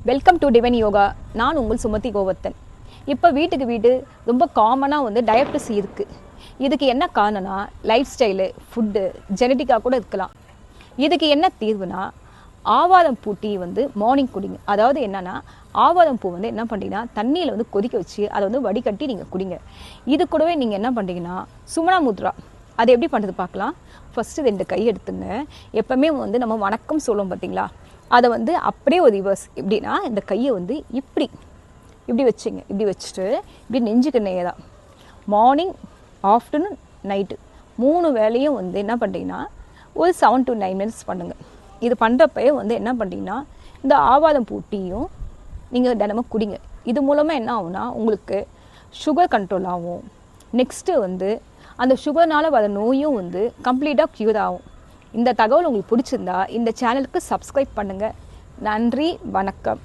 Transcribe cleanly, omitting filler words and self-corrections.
Welcome to divine yoga. நான் உங்கள் சுமதி கோவர்த்தன். இப்போ வீட்டுக்கு வீடு ரொம்ப காமனாக வந்து டயபிட்டிஸ் இருக்குது. இதுக்கு என்ன காரணம்னா லைஃப் ஸ்டைலு, ஃபுட்டு, ஜெனட்டிக்காக கூட இருக்கலாம். இதுக்கு என்ன தீர்வுனா ஆவாரம் பூ டீ வந்து மார்னிங் குடிங்க. அதாவது என்னென்னா ஆவாரம் பூ வந்து என்ன பண்ணுறீங்கன்னா தண்ணியில் வந்து கொதிக்க வச்சு அதை வந்து வடிகட்டி நீங்கள் குடிங்க. இது கூடவே நீங்கள் என்ன பண்ணுறீங்கன்னா சுமனா முத்ரா, அதை எப்படி பண்ணுறது பார்க்கலாம். ஃபஸ்ட்டு 2 கை எடுத்துங்க. எப்போவுமே வந்து நம்ம வணக்கம் சொல்லுவோம் பார்த்தீங்களா, அதை வந்து அப்படியே ஒரு ரிவர்ஸ். எப்படின்னா இந்த கையை வந்து இப்படி வச்சுங்க. இப்படி வச்சுட்டு இப்படி நெஞ்சுக்கு நேராக மார்னிங், ஆஃப்டர்நூன், நைட்டு 3 வேளையும் வந்து என்ன பண்ணுறீங்கன்னா ஒரு 7 to 9 minutes பண்ணுங்கள். இது பண்ணுறப்பயே வந்து என்ன பண்ணுறீங்கன்னா இந்த ஆவாரம் பூ டீயும் நீங்கள் தினமும் குடிங்க. இது மூலமாக என்ன ஆகும்னா உங்களுக்கு சுகர் கண்ட்ரோல் ஆகும். நெக்ஸ்ட்டு வந்து அந்த சுகர்னால் வர நோயும் வந்து கம்ப்ளீட்டாக க்யூர் ஆகும். இந்த தகவல் உங்களுக்கு பிடிச்சிருந்தா இந்த சேனலுக்கு சப்ஸ்கிரைப் பண்ணுங்கள். நன்றி, வணக்கம்.